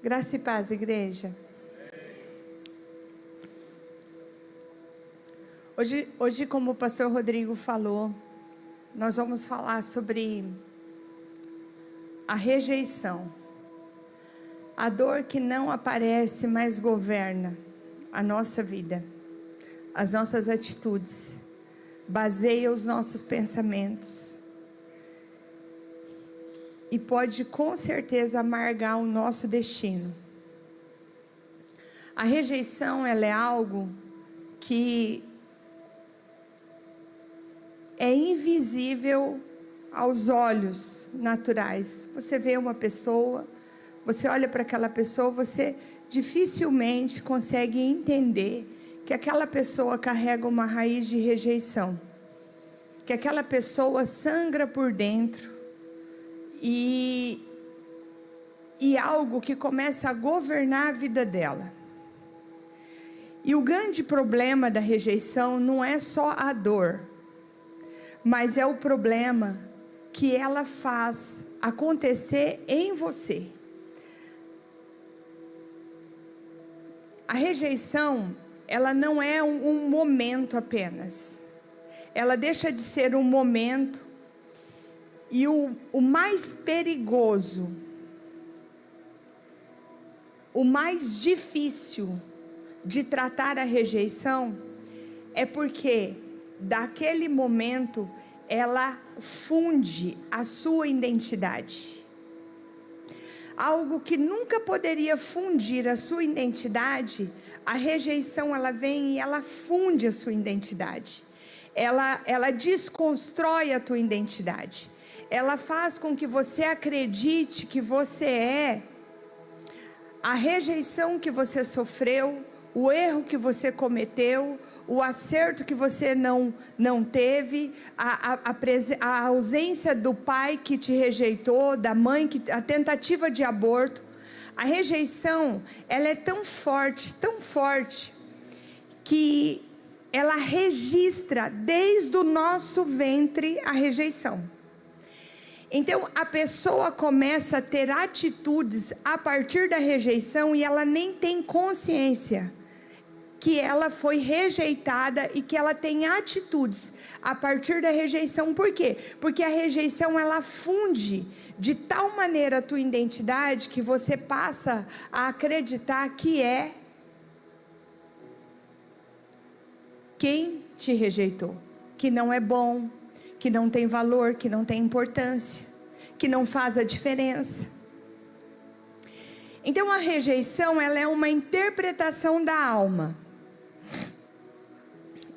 Graça e paz, igreja. Hoje, como o pastor Rodrigo falou, nós vamos falar sobre a rejeição. A dor que não aparece, mas governa a nossa vida, as nossas atitudes, baseia os nossos pensamentos. E pode com certeza amargar o nosso destino. A rejeição, ela é algo que é invisível aos olhos naturais. Você vê uma pessoa, você olha para aquela pessoa, você dificilmente consegue entender que aquela pessoa carrega uma raiz de rejeição, que aquela pessoa sangra por dentro e algo que começa a governar a vida dela. E o grande problema da rejeição não é só a dor, mas é o problema que ela faz acontecer em você. A rejeição, ela não é um momento apenas. Ela deixa de ser um momento. E o mais perigoso, o mais difícil de tratar a rejeição, é porque daquele momento ela funde a sua identidade. Algo que nunca poderia fundir a sua identidade, a rejeição, ela vem e ela funde a sua identidade. Ela desconstrói a tua identidade. Ela faz com que você acredite que você é. A rejeição que você sofreu, o erro que você cometeu, o acerto que você não teve, a ausência do pai que te rejeitou, da mãe, a tentativa de aborto. A rejeição, ela é tão forte, que ela registra desde o nosso ventre a rejeição. Então a pessoa começa a ter atitudes a partir da rejeição e ela nem tem consciência que ela foi rejeitada e que ela tem atitudes a partir da rejeição. Por quê? Porque a rejeição, ela funde de tal maneira a tua identidade que você passa a acreditar que é quem te rejeitou, que não é bom, que não tem valor, que não tem importância, que não faz a diferença. Então a rejeição, ela é uma interpretação da alma.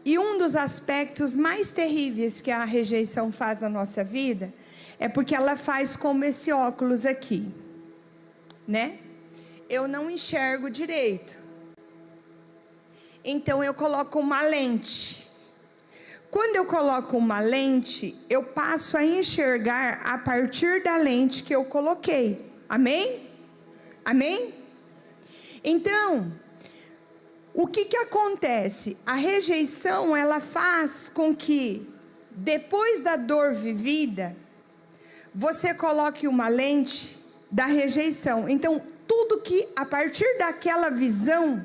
E um dos aspectos mais terríveis que a rejeição faz na nossa vida é porque ela faz como esse óculos aqui, né? Eu não enxergo direito, então eu coloco uma lente. Quando eu coloco uma lente, eu passo a enxergar a partir da lente que eu coloquei. Amém? Amém? Então, o que acontece? A rejeição, ela faz com que, depois da dor vivida, você coloque uma lente da rejeição. Então, tudo que, a partir daquela visão,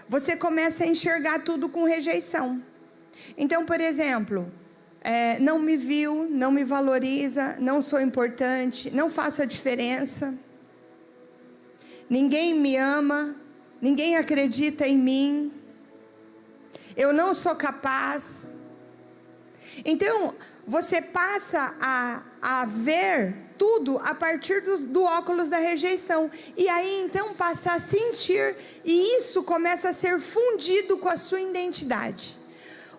você começa a enxergar tudo com rejeição. Então, por exemplo, não me viu, não me valoriza, não sou importante, não faço a diferença, ninguém me ama, ninguém acredita em mim, eu não sou capaz. Então, você passa a ver tudo a partir do óculos da rejeição. E aí, então, passa a sentir, e isso começa a ser fundido com a sua identidade.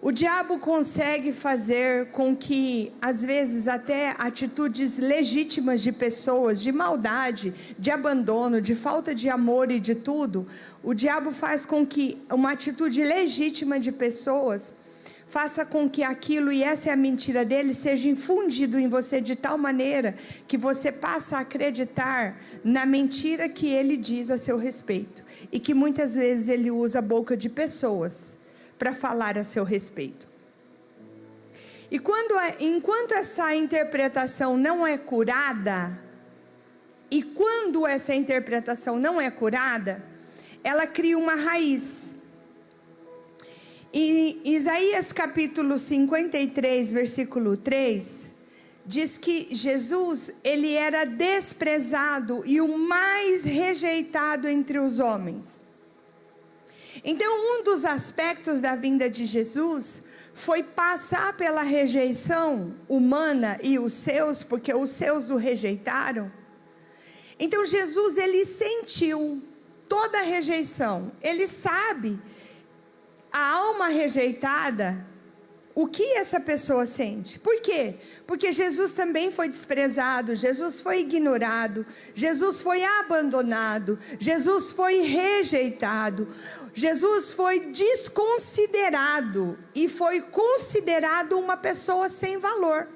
O diabo consegue fazer com que, às vezes, até atitudes legítimas de pessoas, de maldade, de abandono, de falta de amor e de tudo, o diabo faz com que uma atitude legítima de pessoas faça com que aquilo, e essa é a mentira dele, seja infundido em você de tal maneira que você passa a acreditar na mentira que ele diz a seu respeito. E que muitas vezes ele usa a boca de pessoas para falar a seu respeito. E enquanto essa interpretação não é curada, e quando essa interpretação não é curada, ela cria uma raiz. E Isaías capítulo 53, versículo 3, diz que Jesus, ele era desprezado e o mais rejeitado entre os homens. Então, um dos aspectos da vinda de Jesus foi passar pela rejeição humana e os seus, porque os seus o rejeitaram. Então, Jesus, ele sentiu toda a rejeição. Ele sabe, a alma rejeitada, o que essa pessoa sente. Por quê? Porque Jesus também foi desprezado, Jesus foi ignorado, Jesus foi abandonado, Jesus foi rejeitado, Jesus foi desconsiderado e foi considerado uma pessoa sem valor.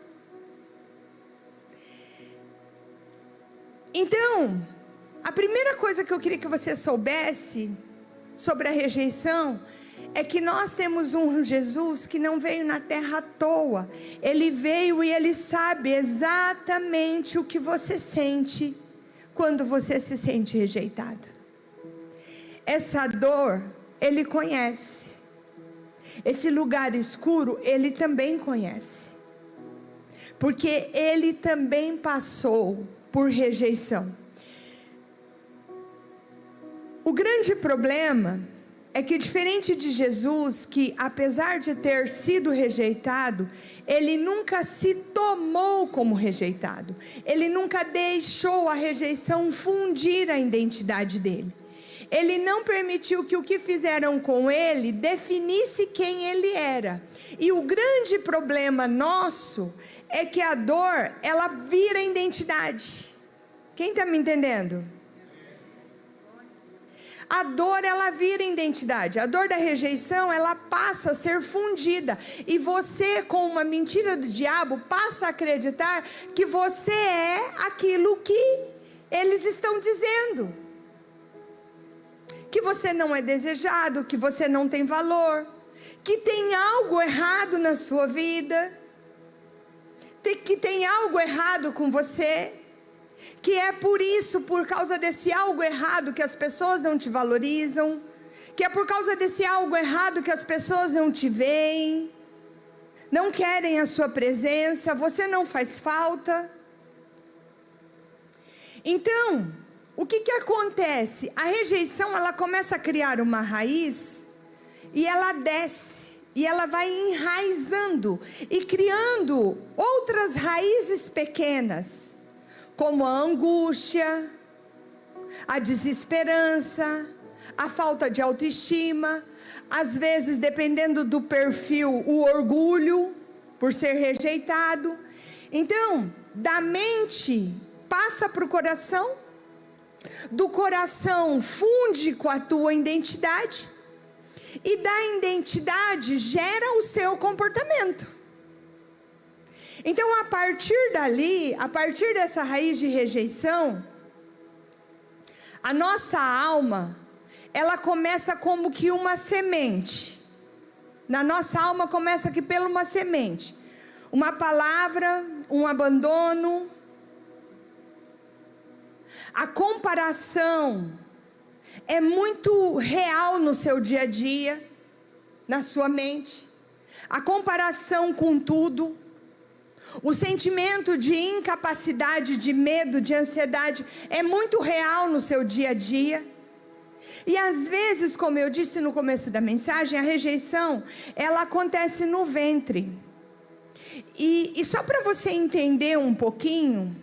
Então, a primeira coisa que eu queria que você soubesse sobre a rejeição é que nós temos um Jesus que não veio na terra à toa. Ele veio e ele sabe exatamente o que você sente quando você se sente rejeitado. Essa dor, ele conhece. Esse lugar escuro, ele também conhece. Porque ele também passou por rejeição. O grande problema é que, diferente de Jesus, que apesar de ter sido rejeitado, ele nunca se tomou como rejeitado. Ele nunca deixou a rejeição fundir a identidade dele. Ele não permitiu que o que fizeram com ele definisse quem ele era. E o grande problema nosso é que a dor, ela vira identidade. Quem está me entendendo? A dor, ela vira identidade. A dor da rejeição, ela passa a ser fundida. E você, com uma mentira do diabo, passa a acreditar que você é aquilo que eles estão dizendo. Que você não é desejado, que você não tem valor, que tem algo errado na sua vida, que tem algo errado com você. Que é por isso, por causa desse algo errado, que as pessoas não te valorizam. Que é por causa desse algo errado que as pessoas não te veem, não querem a sua presença, você não faz falta. Então, o que acontece? A rejeição, ela começa a criar uma raiz, e ela desce, e ela vai enraizando, e criando outras raízes pequenas, como a angústia, a desesperança, a falta de autoestima, às vezes, dependendo do perfil, o orgulho, por ser rejeitado. Então, da mente passa para o coração, do coração funde com a tua identidade, e da identidade gera o seu comportamento. Então, a partir dali, a partir dessa raiz de rejeição, a nossa alma, ela começa como que uma semente. Na nossa alma começa aqui pela uma semente. Uma palavra, um abandono. A comparação é muito real no seu dia a dia, na sua mente. A comparação com tudo. O sentimento de incapacidade, de medo, de ansiedade é muito real no seu dia a dia. E às vezes, como eu disse no começo da mensagem, a rejeição, ela acontece no ventre. E só para você entender um pouquinho,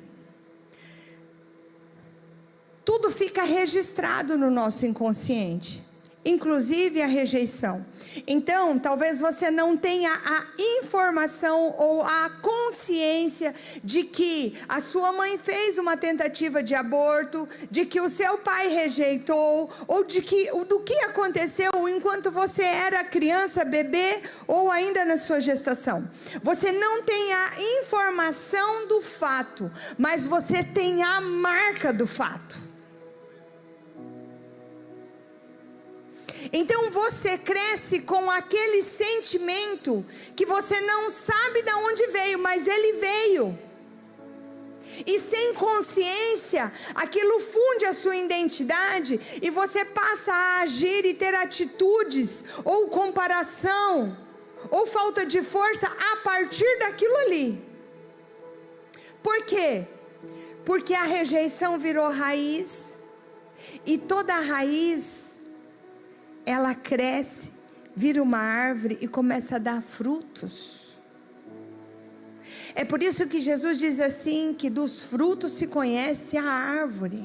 tudo fica registrado no nosso inconsciente, inclusive a rejeição. Então, talvez você não tenha a informação ou a consciência de que a sua mãe fez uma tentativa de aborto, de que o seu pai rejeitou, ou do que aconteceu enquanto você era criança, bebê, ou ainda na sua gestação. Você não tem a informação do fato, mas você tem a marca do fato. Então você cresce com aquele sentimento que você não sabe de onde veio, mas ele veio. E sem consciência, aquilo funde a sua identidade e você passa a agir e ter atitudes, ou comparação, ou falta de força a partir daquilo ali. Por quê? Porque a rejeição virou raiz, e toda raiz, ela cresce, vira uma árvore e começa a dar frutos. É por isso que Jesus diz assim, que dos frutos se conhece a árvore.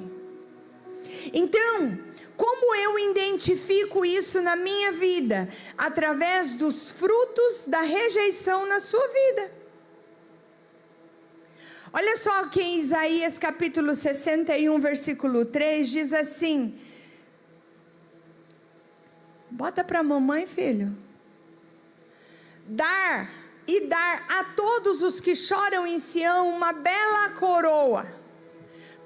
Então, como eu identifico isso na minha vida? Através dos frutos da rejeição na sua vida. Olha só que em Isaías capítulo 61, versículo 3, diz assim. Bota para a mamãe, filho. Dar a todos os que choram em Sião uma bela coroa.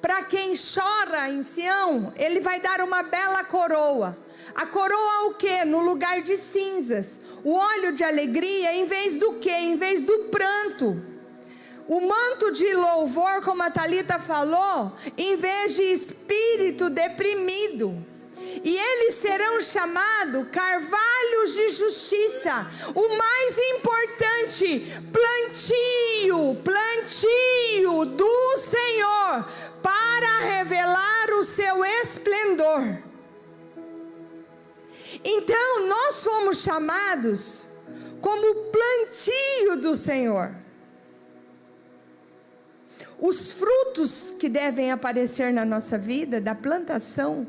Para quem chora em Sião, ele vai dar uma bela coroa. A coroa o quê? No lugar de cinzas. O óleo de alegria em vez do quê? Em vez do pranto. O manto de louvor, como a Thalita falou, em vez de espírito deprimido. E eles serão chamados carvalhos de justiça. O mais importante, plantio do Senhor, para revelar o seu esplendor. Então nós fomos chamados como plantio do Senhor. Os frutos que devem aparecer na nossa vida, da plantação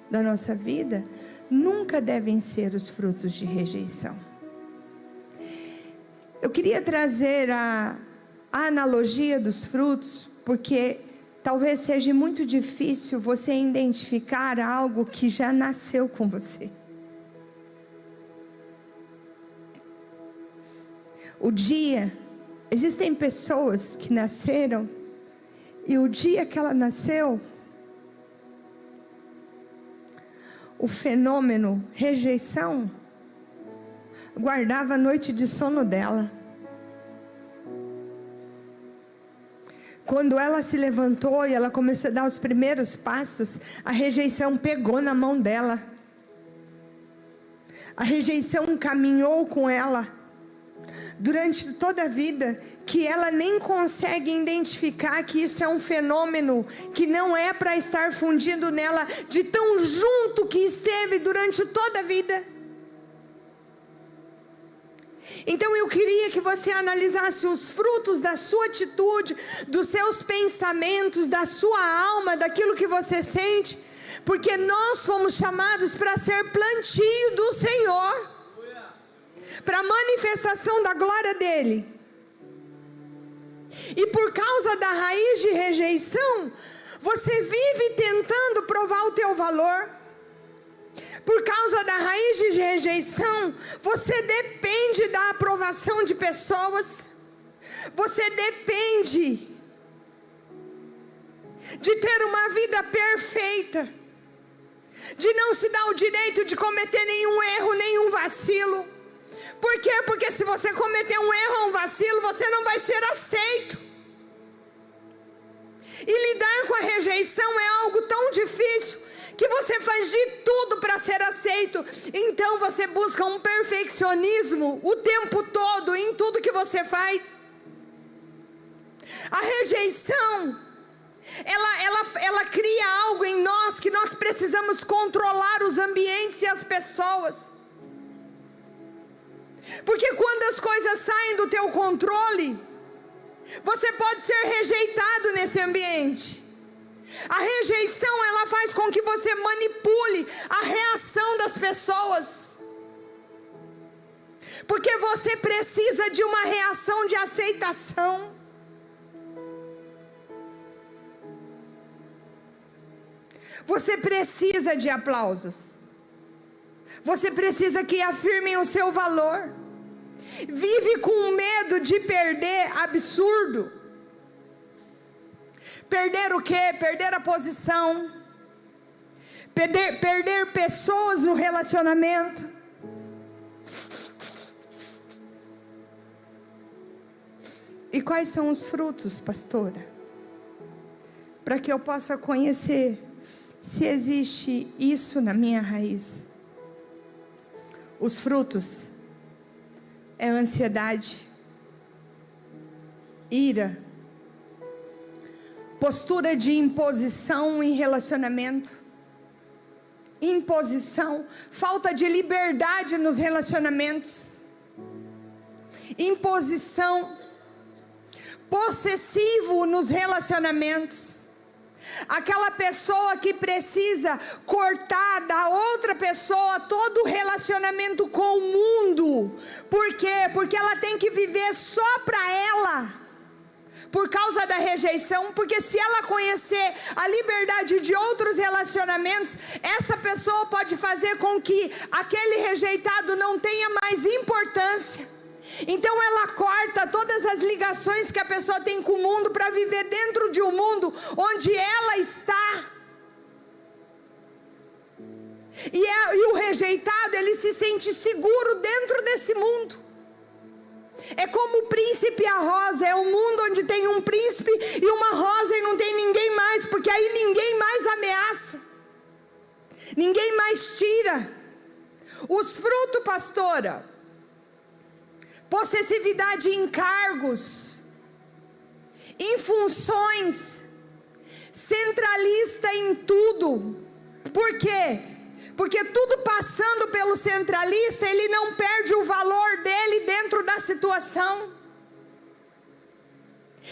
da nossa vida, nunca devem ser os frutos de rejeição. Eu queria trazer a analogia dos frutos, porque talvez seja muito difícil você identificar algo que já nasceu com você. Existem pessoas que nasceram, e o dia que ela nasceu, o fenômeno rejeição guardava a noite de sono dela. Quando ela se levantou e ela começou a dar os primeiros passos, a rejeição pegou na mão dela. A rejeição caminhou com ela durante toda a vida, que ela nem consegue identificar que isso é um fenômeno que não é para estar fundido nela, de tão junto que esteve durante toda a vida. Então eu queria que você analisasse os frutos da sua atitude, dos seus pensamentos, da sua alma, daquilo que você sente, porque nós fomos chamados para ser plantio do Senhor, para a manifestação da glória dele. E por causa da raiz de rejeição, você vive tentando provar o teu valor. Por causa da raiz de rejeição, você depende da aprovação de pessoas. Você depende de ter uma vida perfeita, de não se dar o direito de cometer nenhum erro, nenhum vacilo. Por quê? Porque se você cometer um erro ou um vacilo, você não vai ser aceito. E lidar com a rejeição é algo tão difícil, que você faz de tudo para ser aceito. Então você busca um perfeccionismo o tempo todo, em tudo que você faz. A rejeição, ela cria algo em nós, que nós precisamos controlar os ambientes e as pessoas. Porque quando as coisas saem do teu controle, você pode ser rejeitado nesse ambiente. A rejeição, ela faz com que você manipule a reação das pessoas. Porque você precisa de uma reação de aceitação. Você precisa de aplausos. Você precisa que afirmem o seu valor. Vive com medo de perder absurdo. Perder o quê? Perder a posição. Perder pessoas no relacionamento. E quais são os frutos, pastora? para que eu possa conhecer se existe isso na minha raiz. Os frutos é ansiedade, ira, postura de imposição em relacionamento, imposição, falta de liberdade nos relacionamentos, imposição, possessivo nos relacionamentos, aquela pessoa que precisa cortar da outra pessoa todo o relacionamento com o mundo. Por quê? Porque ela tem que viver só para ela, por causa da rejeição. Porque se ela conhecer a liberdade de outros relacionamentos, essa pessoa pode fazer com que aquele rejeitado não tenha mais importância. Então ela corta todas as ligações que a pessoa tem com o mundo para viver dentro de um mundo onde ela está. E o rejeitado, ele se sente seguro dentro desse mundo. É como o príncipe e a rosa. É um mundo onde tem um príncipe e uma rosa e não tem ninguém mais, porque aí ninguém mais ameaça, ninguém mais tira. Os frutos, pastora: possessividade em cargos, em funções, centralista em tudo. Por quê? Porque tudo passando pelo centralista, ele não perde o valor dele dentro da situação.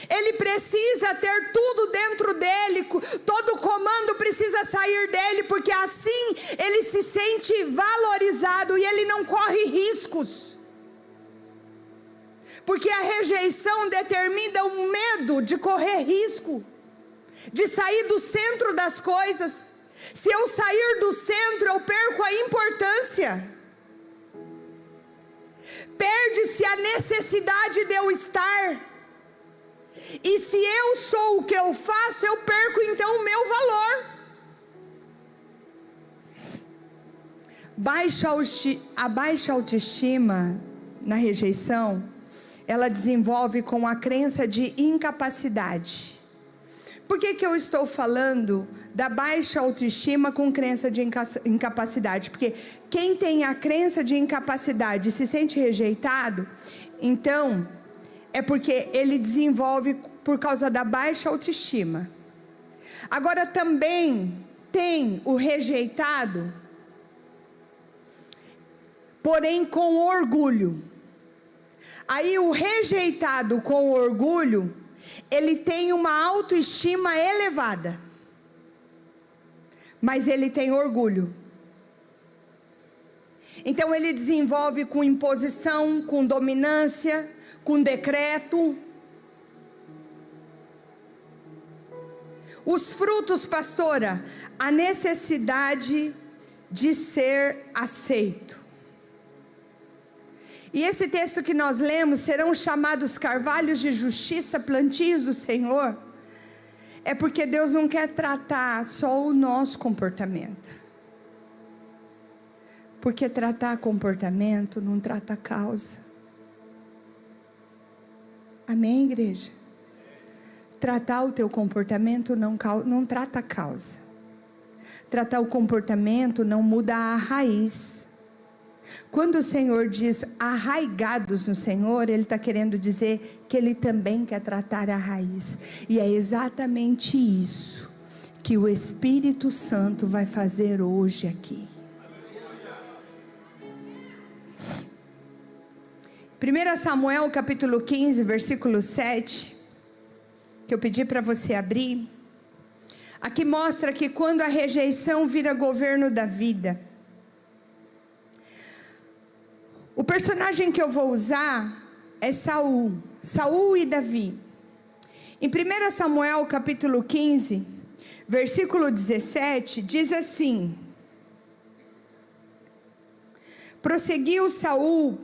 Ele precisa ter tudo dentro dele, todo o comando precisa sair dele, porque assim ele se sente valorizado e ele não corre riscos. Porque a rejeição determina o medo de correr risco, de sair do centro das coisas. Se eu sair do centro, eu perco a importância. Perde-se a necessidade de eu estar. E se eu sou o que eu faço, eu perco então o meu valor. A baixa autoestima na rejeição, ela desenvolve com a crença de incapacidade. Por que eu estou falando da baixa autoestima com crença de incapacidade? Porque quem tem a crença de incapacidade e se sente rejeitado, então é porque ele desenvolve por causa da baixa autoestima. Agora também tem o rejeitado, porém com orgulho. Aí o rejeitado com orgulho, ele tem uma autoestima elevada, mas ele tem orgulho. Então ele desenvolve com imposição, com dominância, com decreto. Os frutos, pastora: a necessidade de ser aceito. E esse texto que nós lemos: serão chamados carvalhos de justiça, plantios do Senhor. É porque Deus não quer tratar só o nosso comportamento. Porque tratar comportamento não trata causa. Amém, igreja? Tratar o teu comportamento não trata causa. Tratar o comportamento não muda a raiz. Quando o Senhor diz arraigados no Senhor, Ele está querendo dizer que Ele também quer tratar a raiz. E é exatamente isso que o Espírito Santo vai fazer hoje aqui. 1 Samuel capítulo 15, versículo 7, que eu pedi para você abrir. Aqui mostra que quando a rejeição vira governo da vida, o personagem que eu vou usar é Saul e Davi. Em 1 Samuel capítulo 15, versículo 17, diz assim: prosseguiu Saul: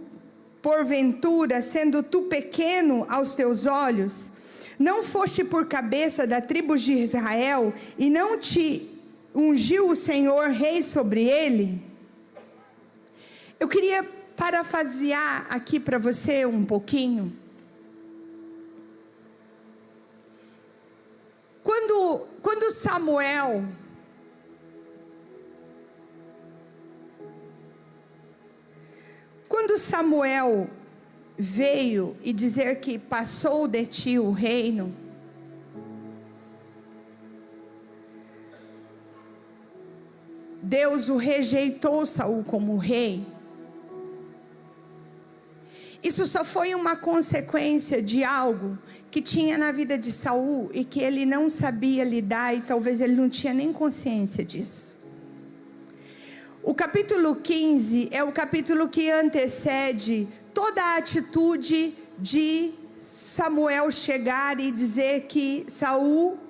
porventura, sendo tu pequeno aos teus olhos, não foste por cabeça da tribo de Israel, e não te ungiu o Senhor rei sobre ele? Eu queria parafrasear aqui para você um Samuel veio e dizer que passou de ti o reino, Deus o rejeitou Saul como rei. Isso só foi uma consequência de algo que tinha na vida de Saul e que ele não sabia lidar, e talvez ele não tinha nem consciência disso. O capítulo 15 é o capítulo que antecede toda a atitude de Samuel chegar e dizer que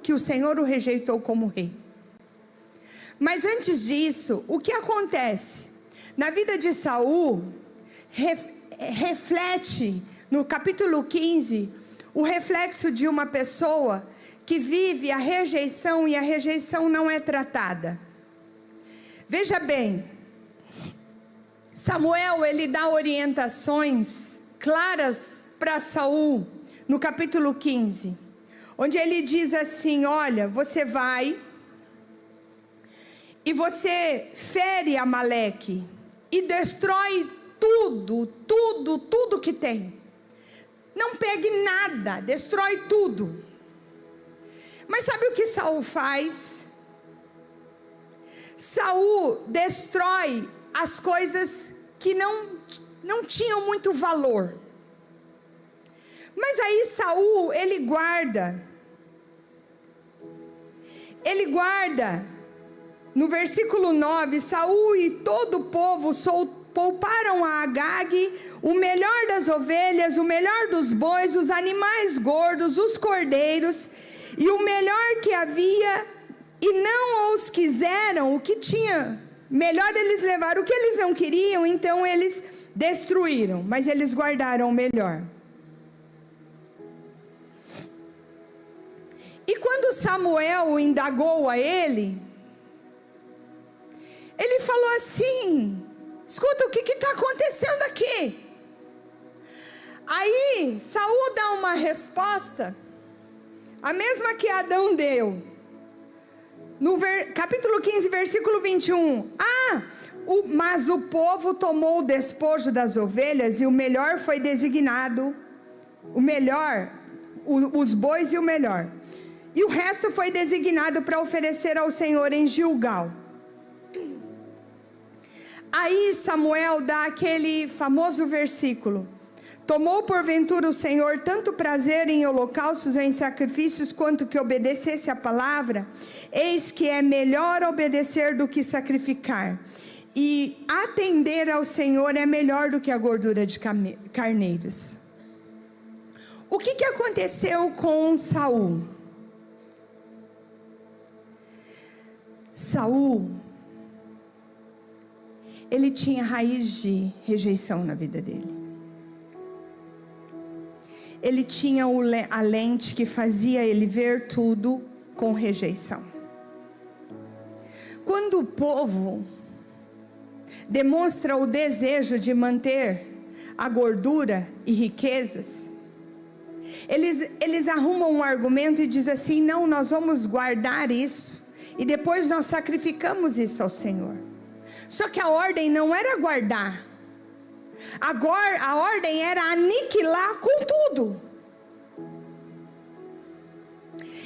o Senhor o rejeitou como rei. Mas antes disso, o que acontece? Na vida de Saul, reflete no capítulo 15, o reflexo de uma pessoa que vive a rejeição e a rejeição não é tratada. Veja bem, Samuel ele dá orientações claras para Saul no capítulo 15, onde ele diz assim: olha, você vai e você fere Amaleque e destrói tudo que tem. Não pegue nada, destrói tudo. Mas sabe o que Saul faz? Saul destrói as coisas que não tinham muito valor. Mas aí Saul, ele guarda, no versículo 9, Saul e todo o povo pouparam a Agag o melhor das ovelhas, o melhor dos bois, os animais gordos, os cordeiros, e o melhor que havia, e não os quiseram. O que tinha melhor eles levaram, o que eles não queriam, então eles destruíram, mas eles guardaram o melhor. E quando Samuel indagou a ele falou assim: escuta, o que está acontecendo aqui? Aí Saul dá uma resposta, a mesma que Adão deu, no capítulo 15, versículo 21. Mas o povo tomou o despojo das ovelhas, e o melhor foi designado, os bois e o melhor, e o resto foi designado para oferecer ao Senhor em Gilgal. Aí Samuel dá aquele famoso versículo: tomou porventura o Senhor tanto prazer em holocaustos e em sacrifícios, quanto que obedecesse a palavra? Eis que é melhor obedecer do que sacrificar, e atender ao Senhor é melhor do que a gordura de carneiros. O que aconteceu com Saul? Saul, ele tinha raiz de rejeição na vida dele. Ele tinha a lente que fazia ele ver tudo com rejeição. Quando o povo demonstra o desejo de manter a gordura e riquezas, eles arrumam um argumento e dizem assim: não, nós vamos guardar isso e depois nós sacrificamos isso ao Senhor. Só que a ordem não era guardar, a ordem era aniquilar com tudo.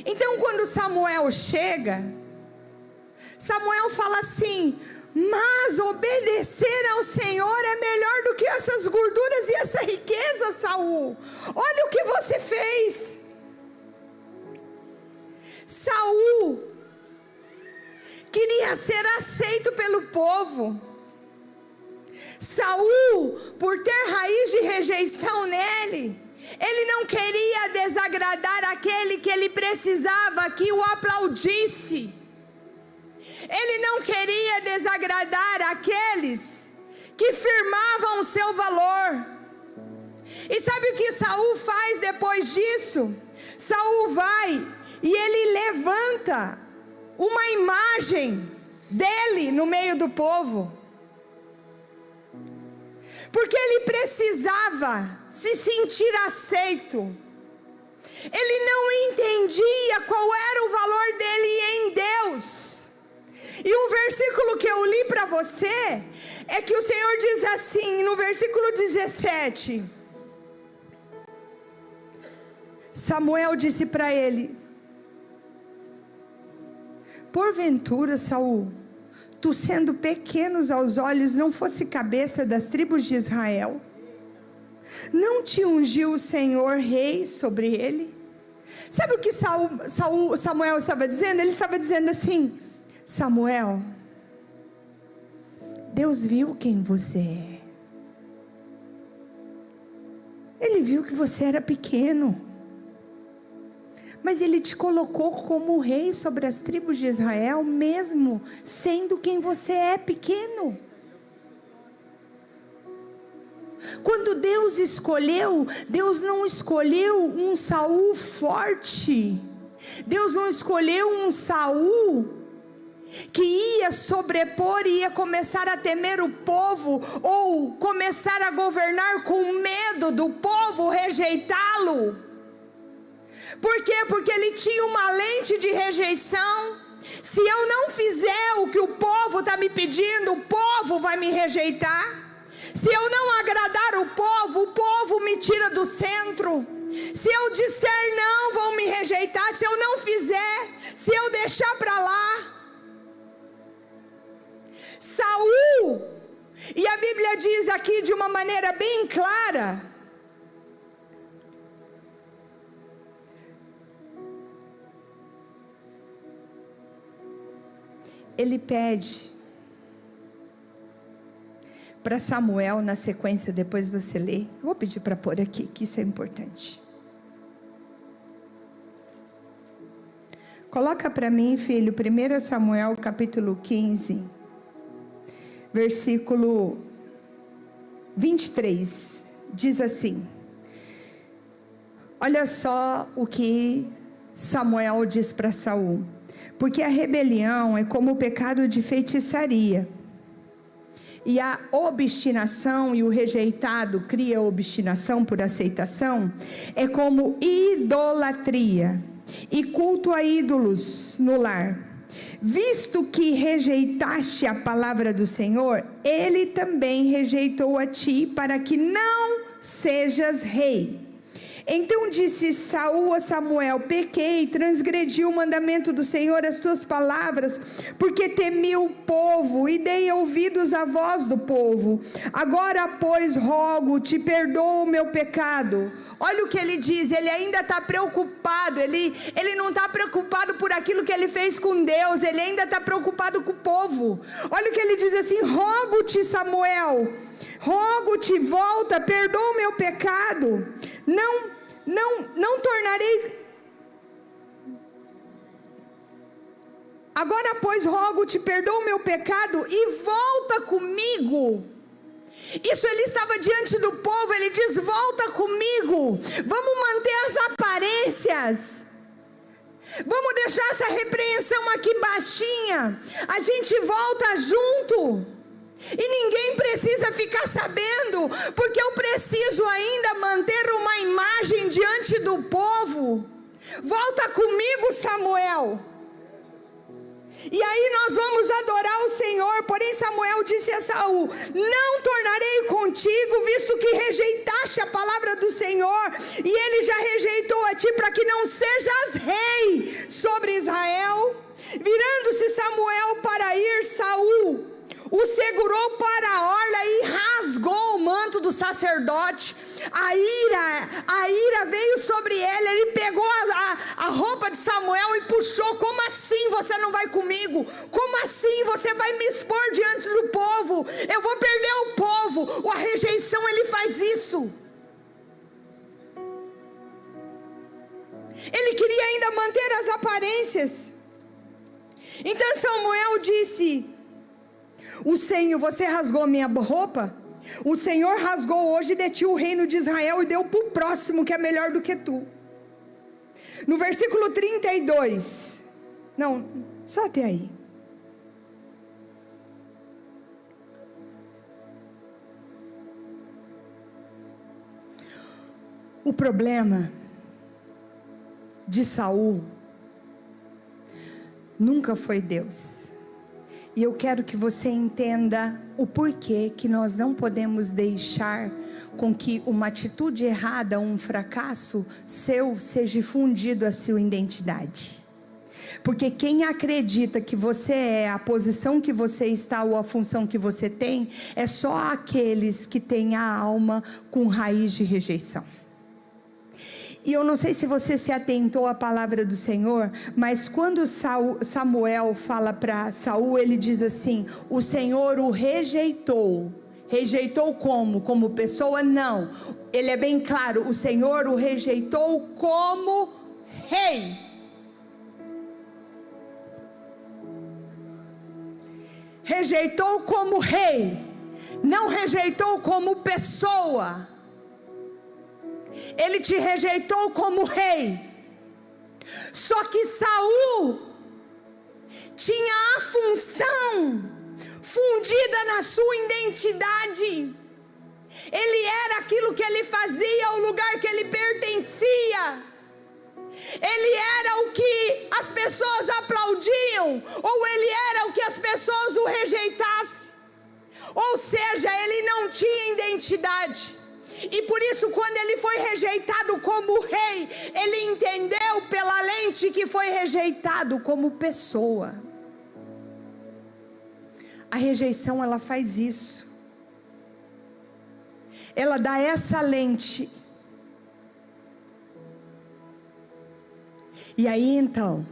Então quando Samuel chega, Samuel fala assim: mas obedecer ao Senhor é melhor do que essas gorduras e essa riqueza, Saul. Olha o que você fez. Saul queria ser aceito pelo povo. Saul, por ter raiz de rejeição nele, ele não queria desagradar aquele que ele precisava que o aplaudisse. Ele não queria desagradar aqueles que firmavam o seu valor. E sabe o que Saul faz depois disso? Saul vai e ele levanta uma imagem dele no meio do povo, porque ele precisava se sentir aceito. Ele não entendia qual era o valor dele em Deus. você é que o Senhor diz assim, no versículo 17, Samuel disse para ele: porventura, Saul, tu sendo pequenos aos olhos, não fosse cabeça das tribos de Israel? Não te ungiu o Senhor rei sobre ele? Sabe o que Samuel estava dizendo? Ele estava dizendo assim: Samuel, Deus viu quem você é. Ele viu que você era pequeno, mas Ele te colocou como rei sobre as tribos de Israel, mesmo sendo quem você é, pequeno. Quando Deus escolheu, Deus não escolheu um Saul forte, Deus não escolheu um Saul que ia sobrepor e ia começar a temer o povo, ou começar a governar com medo do povo rejeitá-lo. Por quê? Porque ele tinha uma lente de rejeição. Se eu não fizer o que o povo está me pedindo, o povo vai me rejeitar. Se eu não agradar o povo me tira do centro. Se eu disser não, vão me rejeitar. Se eu não fizer, se eu deixar para lá. Saul, e a Bíblia diz aqui de uma maneira bem clara, ele pede para Samuel, na sequência, depois você lê. Eu vou pedir para pôr aqui, que isso é importante. Coloca para mim, filho, 1 Samuel capítulo 15, versículo 23, diz assim: olha só o que Samuel diz para Saul: porque a rebelião é como o pecado de feitiçaria, e a obstinação, e o rejeitado cria obstinação por aceitação, é como idolatria e culto a ídolos no lar. Visto que rejeitaste a palavra do Senhor, Ele também rejeitou a ti, para que não sejas rei. Então disse Saul a Samuel: pequei, transgredi o mandamento do Senhor, as tuas palavras, porque temi o povo e dei ouvidos à voz do povo. Agora, pois, rogo-te, perdoa o meu pecado. Olha o que ele diz, ele ainda está preocupado, ele não está preocupado por aquilo que ele fez com Deus, ele ainda está preocupado com o povo. Olha o que ele diz assim: rogo-te, Samuel, rogo-te, volta, perdoa o meu pecado, não tornarei. Agora, pois, rogo-te, perdoa o meu pecado e volta comigo. Isso, ele estava diante do povo, ele diz: volta comigo, vamos manter as aparências, vamos deixar essa repreensão aqui baixinha, a gente volta junto, e ninguém precisa ficar sabendo, porque eu preciso ainda manter uma imagem diante do povo. Volta comigo, Samuel. E aí nós vamos adorar o Senhor. Porém Samuel disse a Saul: não tornarei contigo, visto que rejeitaste a palavra do Senhor, e Ele já rejeitou a ti, para que não sejas rei sobre Israel. Virando-se Samuel para ir, Saul o segurou para a orla e rasgou o manto do sacerdote. A ira veio sobre ele pegou a roupa de Samuel e puxou. Como assim você não vai comigo? Como assim você vai me expor diante do povo? Eu vou perder o povo. A rejeição, ele faz isso. Ele queria ainda manter as aparências. Então Samuel disse: o Senhor, você rasgou minha roupa? O Senhor rasgou hoje de ti o reino de Israel e deu para o próximo, que é melhor do que tu. No versículo 32, não, só até aí. O problema de Saul nunca foi Deus. E eu quero que você entenda o porquê que nós não podemos deixar com que uma atitude errada, um fracasso seu, seja fundido à sua identidade. Porque quem acredita que você é, a posição que você está ou a função que você tem, é só aqueles que têm a alma com raiz de rejeição. E eu não sei se você se atentou à palavra do Senhor, mas quando Samuel fala para Saul, ele diz assim: o Senhor o rejeitou. Rejeitou como? Como pessoa? Não. Ele é bem claro, o Senhor o rejeitou como rei. Rejeitou como rei, não rejeitou como pessoa. Ele te rejeitou como rei. Só que Saul tinha a função fundida na sua identidade. Ele era aquilo que ele fazia, o lugar que ele pertencia. Ele era o que as pessoas aplaudiam, ou ele era o que as pessoas o rejeitassem. Ou seja, ele não tinha identidade. E por isso, quando ele foi rejeitado como rei, ele entendeu pela lente que foi rejeitado como pessoa. A rejeição, ela faz isso. Ela dá essa lente. E aí então,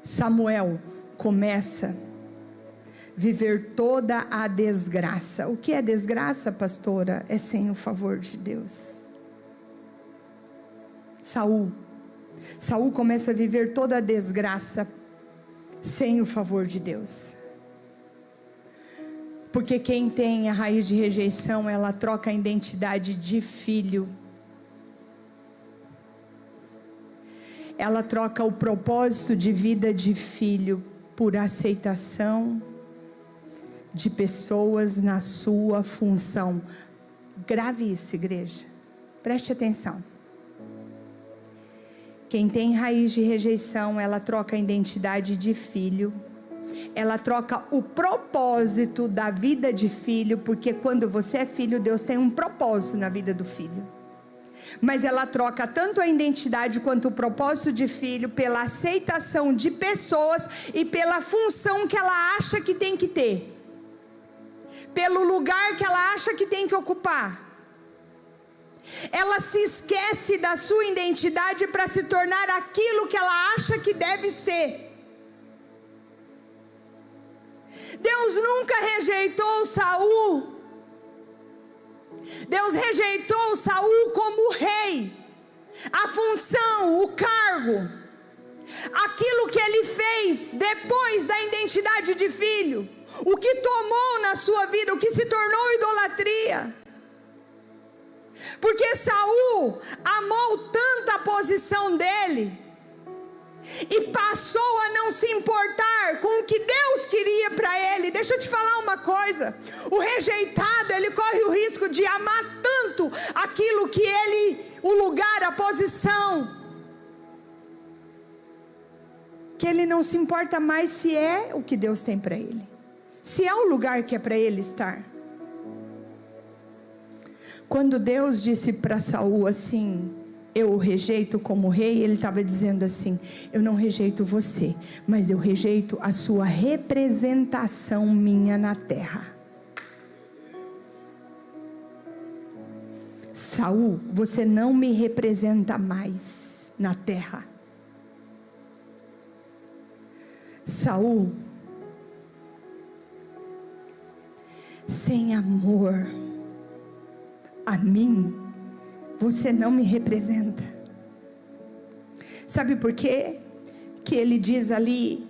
Samuel começa a viver toda a desgraça. O que é desgraça, pastora? É sem o favor de Deus. Saul começa a viver toda a desgraça sem o favor de Deus. Porque quem tem a raiz de rejeição, ela troca a identidade de filho. Ela troca o propósito de vida de filho por aceitação de pessoas na sua função. Grave isso, igreja. Preste atenção. Quem tem raiz de rejeição, ela troca a identidade de filho. Ela troca o propósito da vida de filho, porque quando você é filho, Deus tem um propósito na vida do filho. Mas ela troca tanto a identidade quanto o propósito de filho pela aceitação de pessoas e pela função que ela acha que tem que ter, pelo lugar que ela acha que tem que ocupar. Ela se esquece da sua identidade para se tornar aquilo que ela acha que deve ser. Deus nunca rejeitou Saul. Deus rejeitou Saul como rei, a função, o cargo, aquilo que ele fez depois da identidade de filho, o que tomou na sua vida, o que se tornou idolatria. Porque Saul amou tanto a posição dele e passou a não se importar com o que Deus queria para ele. Deixa eu te falar uma coisa: o rejeitado, ele corre o risco de amar tanto aquilo que ele, o lugar, a posição, que ele não se importa mais se é o que Deus tem para ele, se é o lugar que é para ele estar. Quando Deus disse para Saul assim: eu o rejeito como rei, ele estava dizendo assim: eu não rejeito você, mas eu rejeito a sua representação minha na terra. Saul, você não me representa mais na terra. Saul, sem amor a mim, você não me representa. Sabe por quê? Que ele diz ali,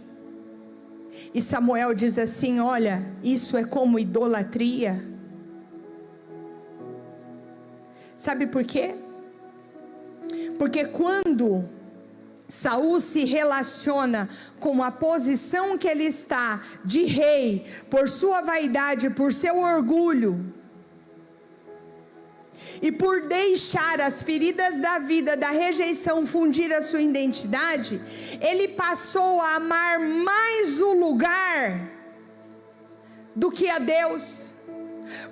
e Samuel diz assim: olha, isso é como idolatria. Sabe por quê? Porque quando Saul se relaciona com a posição que ele está de rei, por sua vaidade, por seu orgulho, e por deixar as feridas da vida, da rejeição, fundir a sua identidade, ele passou a amar mais o lugar do que a Deus.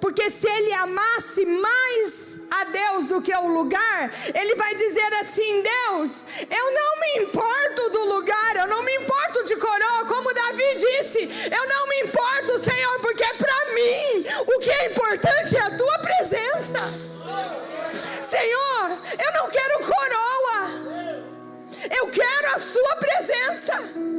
Porque se ele amasse mais a Deus do que o lugar, ele vai dizer assim: Deus, eu não me importo do lugar, eu não me importo de coroa, como Davi disse, eu não me importo, Senhor, porque para mim o que é importante é a tua presença. Senhor, eu não quero coroa, eu quero a sua presença.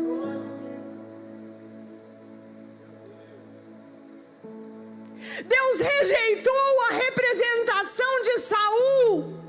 Deus rejeitou a representação de Saul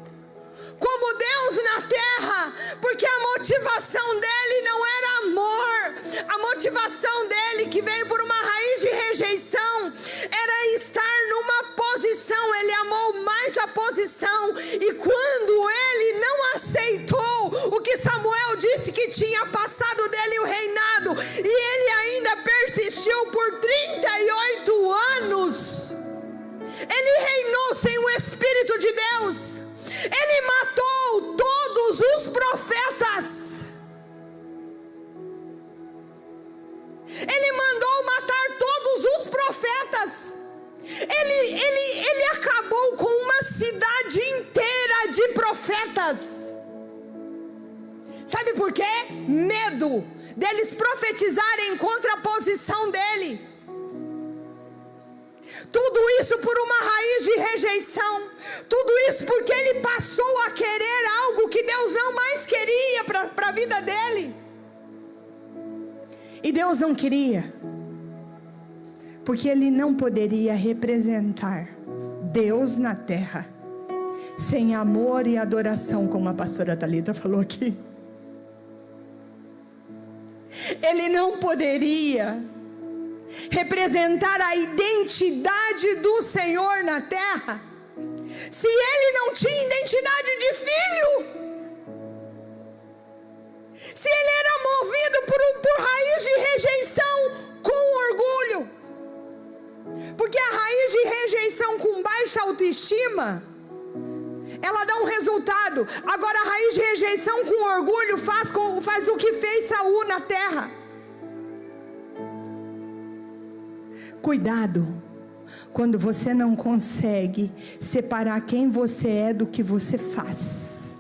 como Deus na terra, porque a motivação dele não era amor, a motivação dele, que veio por uma raiz de rejeição, era estar numa posição. Ele amou mais a posição, e quando ele não aceitou o que Samuel disse que tinha passado dele o reinado, e ele ainda persistiu por 38 anos, ele reinou sem o Espírito de Deus. Ele matou todos os profetas. Ele mandou matar todos os profetas. Ele acabou com uma cidade inteira de profetas. Sabe por quê? Medo deles profetizarem contra a posição dele. Tudo isso por uma raiz de rejeição. Tudo isso porque ele passou a querer algo que Deus não mais queria para a vida dele. E Deus não queria, porque ele não poderia representar Deus na terra sem amor e adoração, como a pastora Thalita falou aqui. Ele não poderia representar a identidade do Senhor na terra se ele não tinha identidade de filho, se ele era movido por raiz de rejeição com orgulho. Porque a raiz de rejeição com baixa autoestima, ela dá um resultado. Agora a raiz de rejeição com orgulho faz o que fez Saul na terra. Cuidado quando você não consegue separar quem você é do que você faz.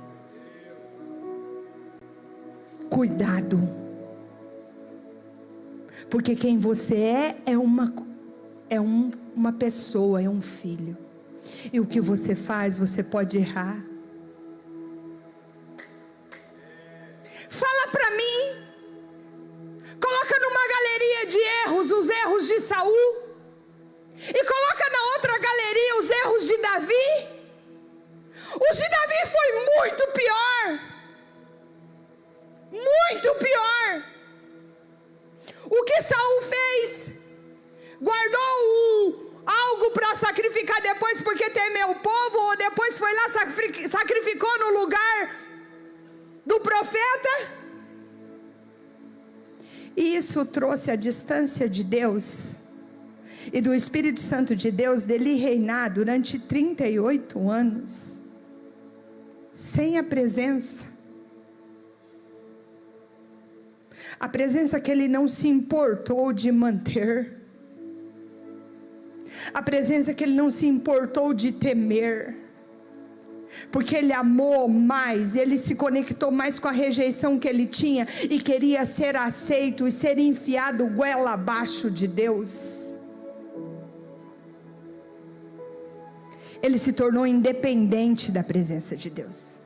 Cuidado, porque quem você é uma pessoa, é um filho, e o que você faz, você pode errar. Fala para mim, coloca numa galeria de erros os erros de Saul, e coloca na outra galeria os erros de Davi. Os de Davi foi muito pior. Muito pior. O que Saul fez? Guardou algo para sacrificar depois porque temeu o povo, ou depois foi lá sacrificou no lugar do profeta? E isso trouxe a distância de Deus e do Espírito Santo de Deus, dele reinar durante 38 anos sem a presença que ele não se importou de manter, a presença que ele não se importou de temer, porque ele amou mais, ele se conectou mais com a rejeição que ele tinha e queria ser aceito e ser enfiado goela abaixo de Deus. Ele se tornou independente da presença de Deus.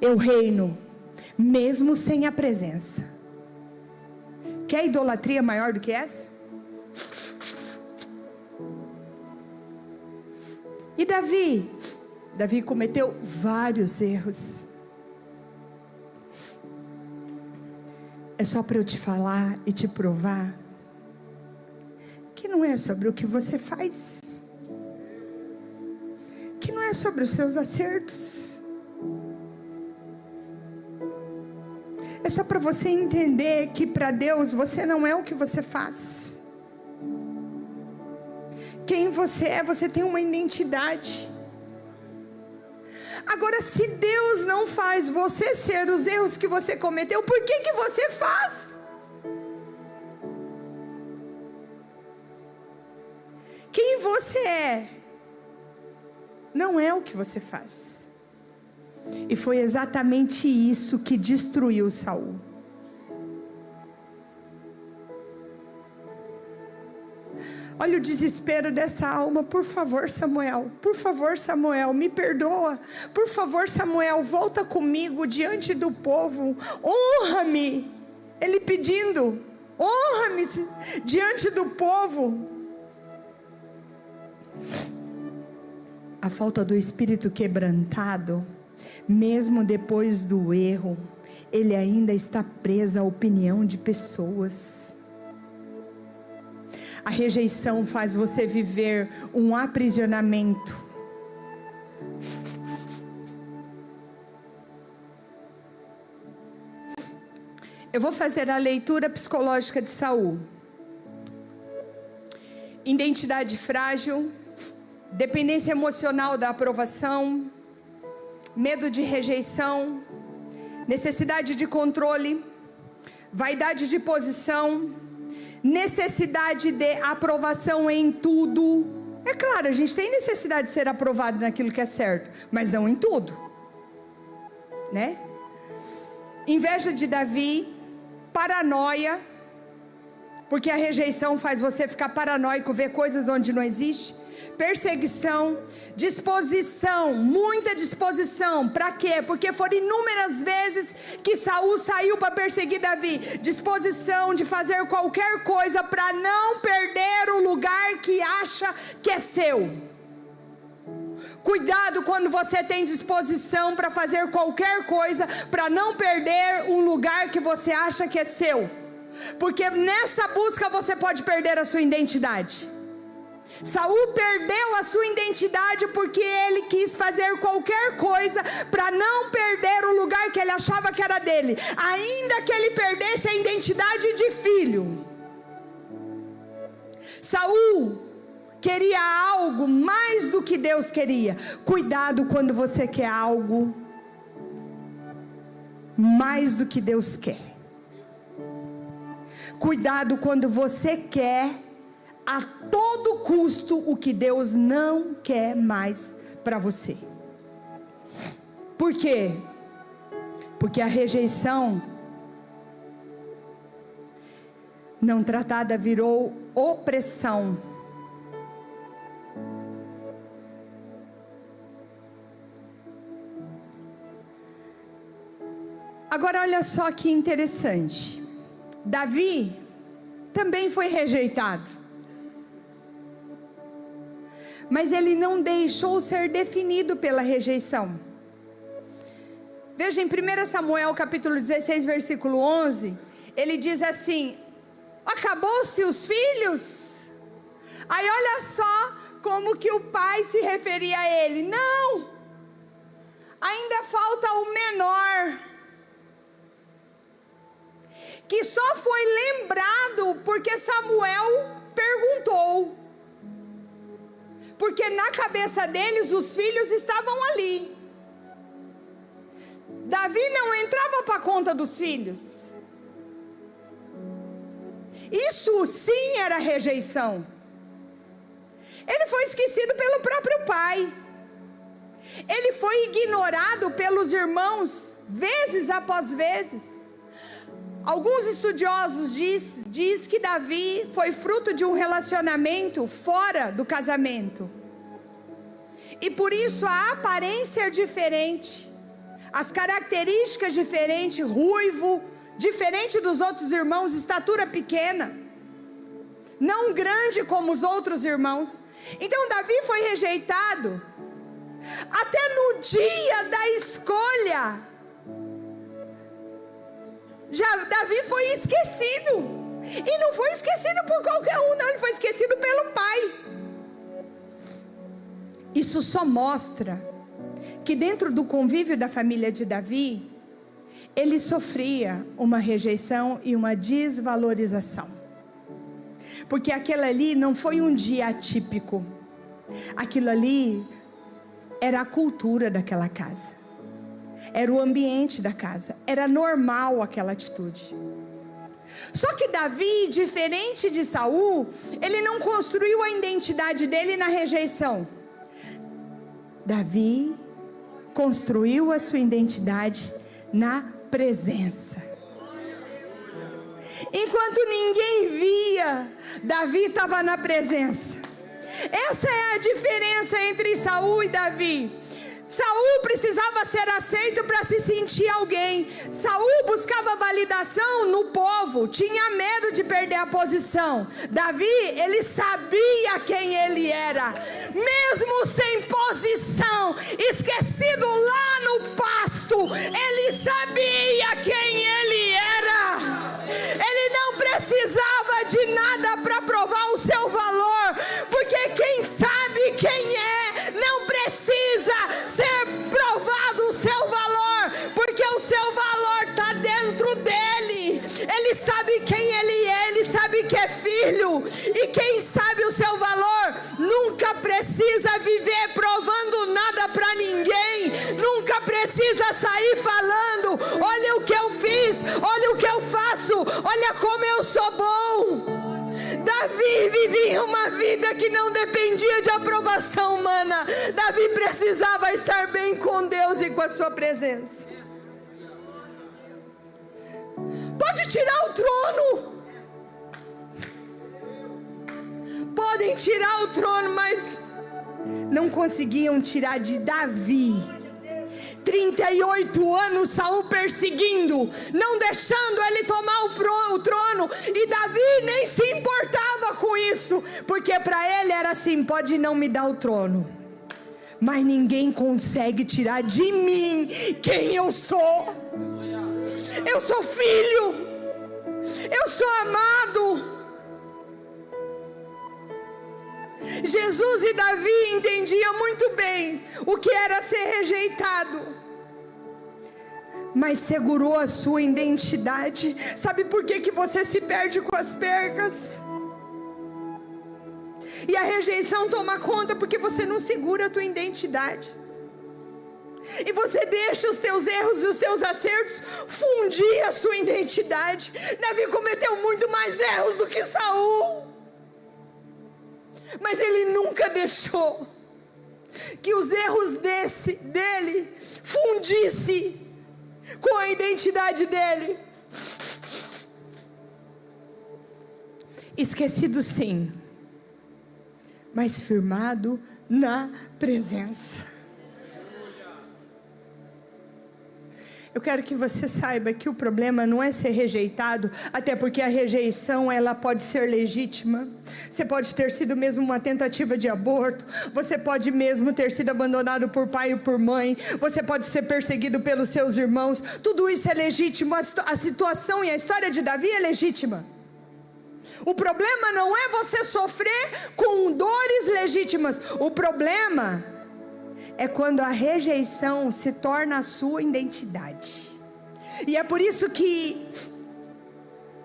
Eu reino mesmo sem a presença. Quer idolatria maior do que essa? E Davi cometeu vários erros. É só para eu te falar e te provar que não é sobre o que você faz, que não é sobre os seus acertos. É só para você entender que para Deus você não é o que você faz, quem você é, você tem uma identidade. Agora, se Deus não faz você ser os erros que você cometeu, por que você faz? Quem você é, não é o que você faz. E foi exatamente isso que destruiu Saul. Olha o desespero dessa alma. Por favor, Samuel, me perdoa. Por favor, Samuel, volta comigo diante do povo. Honra-me. Ele pedindo, honra-me diante do povo. A falta do espírito quebrantado, mesmo depois do erro, ele ainda está preso à opinião de pessoas. A rejeição faz você viver um aprisionamento. Eu vou fazer a leitura psicológica de Saul. Identidade frágil, dependência emocional da aprovação, medo de rejeição, necessidade de controle, vaidade de posição, necessidade de aprovação em tudo. É claro, a gente tem necessidade de ser aprovado naquilo que é certo, mas não em tudo, né? Inveja de Davi, paranoia, porque a rejeição faz você ficar paranoico, ver coisas onde não existe. Perseguição, disposição, muita disposição. Para quê? Porque foram inúmeras vezes que Saul saiu para perseguir Davi. Disposição de fazer qualquer coisa para não perder o lugar que acha que é seu. Cuidado quando você tem disposição para fazer qualquer coisa para não perder um lugar que você acha que é seu. Porque nessa busca você pode perder a sua identidade. Saul perdeu a sua identidade porque ele quis fazer qualquer coisa para não perder o lugar que ele achava que era dele, ainda que ele perdesse a identidade de filho. Saul queria algo mais do que Deus queria. Cuidado quando você quer algo mais do que Deus quer. Cuidado quando você quer a todo custo o que Deus não quer mais para você. Por quê? Porque a rejeição não tratada virou opressão. Agora olha só que interessante. Davi também foi rejeitado. Mas ele não deixou ser definido pela rejeição. Veja em 1 Samuel capítulo 16 versículo 11. Ele diz assim: acabou-se os filhos? Aí olha só como que o pai se referia a ele. Não, ainda falta o menor, que só foi lembrado porque Samuel perguntou. Porque na cabeça deles os filhos estavam ali. Davi não entrava para a conta dos filhos. Isso sim era rejeição. Ele foi esquecido pelo próprio pai. Ele foi ignorado pelos irmãos, vezes após vezes. Alguns estudiosos diz que Davi foi fruto de um relacionamento fora do casamento. E por isso a aparência é diferente, as características diferentes, ruivo, diferente dos outros irmãos, estatura pequena, não grande como os outros irmãos. Então Davi foi rejeitado, até no dia da escolha. Davi foi esquecido, e não foi esquecido por qualquer um, não, ele foi esquecido pelo pai. Isso só mostra que dentro do convívio da família de Davi, ele sofria uma rejeição e uma desvalorização. Porque aquilo ali não foi um dia atípico. Aquilo ali era a cultura daquela casa. Era o ambiente da casa. Era normal aquela atitude. Só que Davi, diferente de Saul, ele não construiu a identidade dele na rejeição. Davi construiu a sua identidade na presença. Enquanto ninguém via, Davi estava na presença. Essa é a diferença entre Saul e Davi. Saul precisava ser aceito para se sentir alguém. Saul buscava validação no povo, tinha medo de perder a posição. Davi, ele sabia quem ele era, mesmo sem posição, esquecido lá no pasto, ele sabia quem ele era. Ele não precisava de nada para provar o seu valor, porque quem sabe quem é, não precisa ser provado o seu valor, porque o seu valor está dentro dele. Ele sabe quem ele é, ele sabe que é filho, e quem sabe o seu valor nunca precisa viver provando nada para ninguém, nunca precisa sair falando: olha o que eu fiz, olha o que eu faço, olha como eu sou bom. Davi vivia uma vida que não dependia de aprovação humana. Davi precisava estar bem com Deus e com a sua presença. Pode tirar o trono, podem tirar o trono, mas não conseguiam tirar de Davi. 38 anos Saul perseguindo, não deixando ele tomar o trono, e Davi nem se importava com isso, porque para ele era assim: pode não me dar o trono, mas ninguém consegue tirar de mim quem eu sou. Eu sou filho, eu sou amado. Jesus e Davi entendiam muito bem o que era ser rejeitado, mas segurou a sua identidade. Sabe por que você se perde com as percas? E a rejeição toma conta porque você não segura a tua identidade, e você deixa os teus erros e os teus acertos fundir a sua identidade. Davi cometeu muito mais erros do que Saul, mas ele nunca deixou que os erros dele fundisse com a identidade dele. Esquecido sim, mas firmado na presença. Eu quero que você saiba que o problema não é ser rejeitado, até porque a rejeição, ela pode ser legítima. Você pode ter sido mesmo uma tentativa de aborto, você pode mesmo ter sido abandonado por pai ou por mãe, você pode ser perseguido pelos seus irmãos. Tudo isso é legítimo. A situação e a história de Davi é legítima. O problema não é você sofrer com dores legítimas. O problema é quando a rejeição se torna a sua identidade. E é por isso que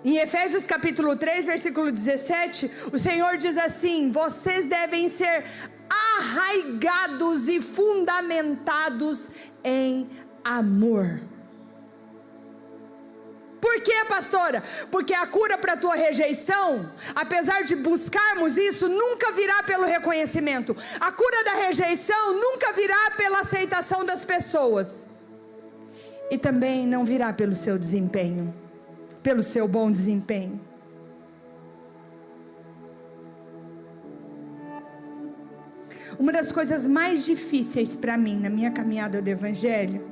em Efésios capítulo 3, versículo 17, o Senhor diz assim: vocês devem ser arraigados e fundamentados em amor. Por quê, pastora? Porque a cura para a tua rejeição, apesar de buscarmos isso, nunca virá pelo reconhecimento. A cura da rejeição nunca virá pela aceitação das pessoas, e também não virá pelo seu desempenho, pelo seu bom desempenho. Uma das coisas mais difíceis para mim na minha caminhada do Evangelho